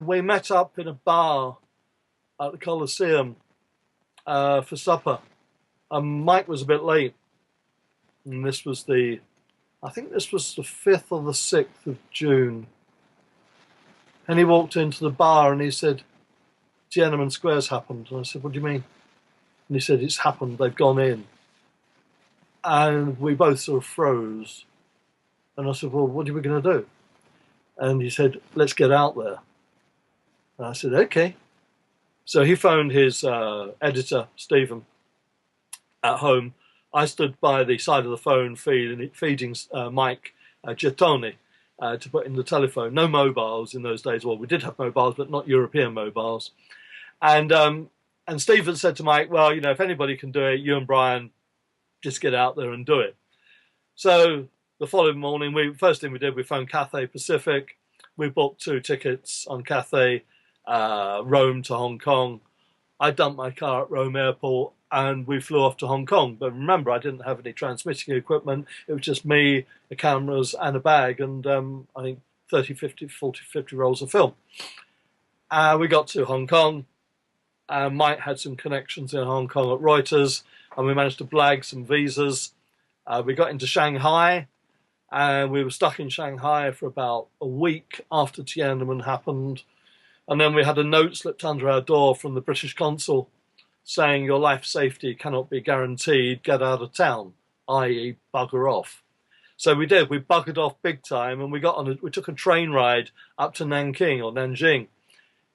We met up in a bar at the Colosseum for supper. Mike was a bit late, and I think this was the 5th or the 6th of June. And he walked into the bar and he said, Tiananmen Square's happened. And I said, what do you mean? And he said, it's happened, they've gone in. And we both sort of froze. And I said, well, what are we going to do? And he said, let's get out there. And I said, okay. So he phoned his editor, Stephen, at home. I stood by the side of the phone feeding Mike gettoni to put in the telephone. No mobiles in those days. Well, we did have mobiles, but not European mobiles. And Stephen said to Mike, well, if anybody can do it, you and Brian just get out there and do it. So the following morning, first thing we did, we phoned Cathay Pacific. We booked 2 tickets on Cathay, Rome to Hong Kong. I dumped my car at Rome Airport and we flew off to Hong Kong. But remember, I didn't have any transmitting equipment. It was just me, the cameras and a bag and I think 30, 50, 40, 50 rolls of film. We got to Hong Kong. Mike had some connections in Hong Kong at Reuters and we managed to blag some visas. We got into Shanghai and we were stuck in Shanghai for about a week after Tiananmen happened. And then we had a note slipped under our door from the British consul saying your life safety cannot be guaranteed, get out of town, i.e. bugger off. So we did, we buggered off big time and we took a train ride up to Nanking or Nanjing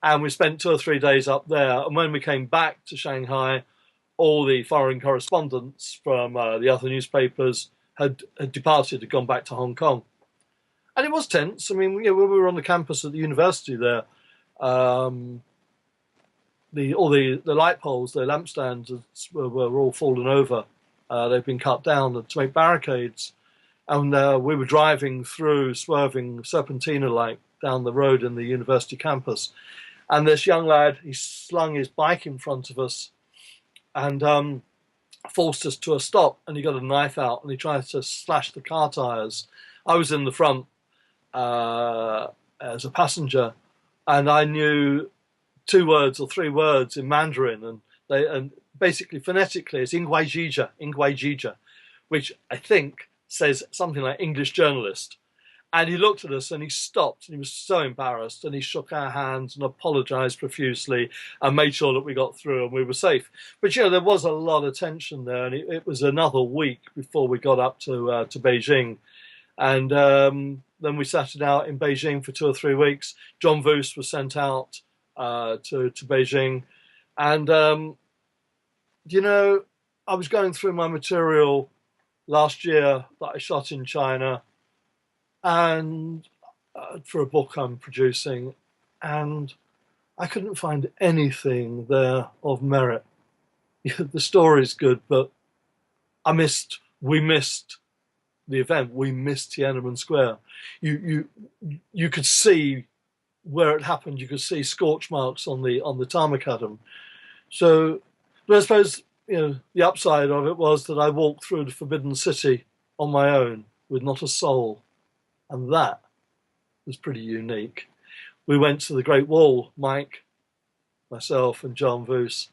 and we spent 2 or 3 days up there. And when we came back to Shanghai, all the foreign correspondents from the other newspapers had departed, had gone back to Hong Kong. And it was tense. I mean, when we were on the campus at the university there, all the light poles, the lampstands were all fallen over. They've been cut down to make barricades. And we were driving through, swerving serpentina-like down the road in the university campus. And this young lad, he slung his bike in front of us and forced us to a stop. And he got a knife out and he tried to slash the car tires. I was in the front as a passenger. And I knew 2 words or 3 words in Mandarin, and basically phonetically it's Ingwaijija, which I think says something like English journalist. And he looked at us and he stopped and he was so embarrassed and he shook our hands and apologized profusely and made sure that we got through and we were safe. But there was a lot of tension there, and it was another week before we got up to Beijing. And then we sat it out in Beijing for 2 or 3 weeks. John Voos was sent out to Beijing. And, I was going through my material last year that I shot in China and for a book I'm producing. And I couldn't find anything there of merit. The story's good, but we missed the event. We missed Tiananmen Square. You could see where it happened. You could see scorch marks on the tarmac. So, but I suppose the upside of it was that I walked through the Forbidden City on my own with not a soul, and that was pretty unique. We went to the Great Wall, Mike, myself, and John Voos,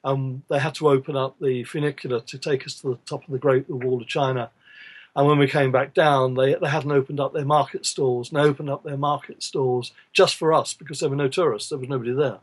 and they had to open up the funicular to take us to the top of the Wall of China. And when we came back down, they hadn't opened up their market stalls, just for us because there were no tourists. There was nobody there.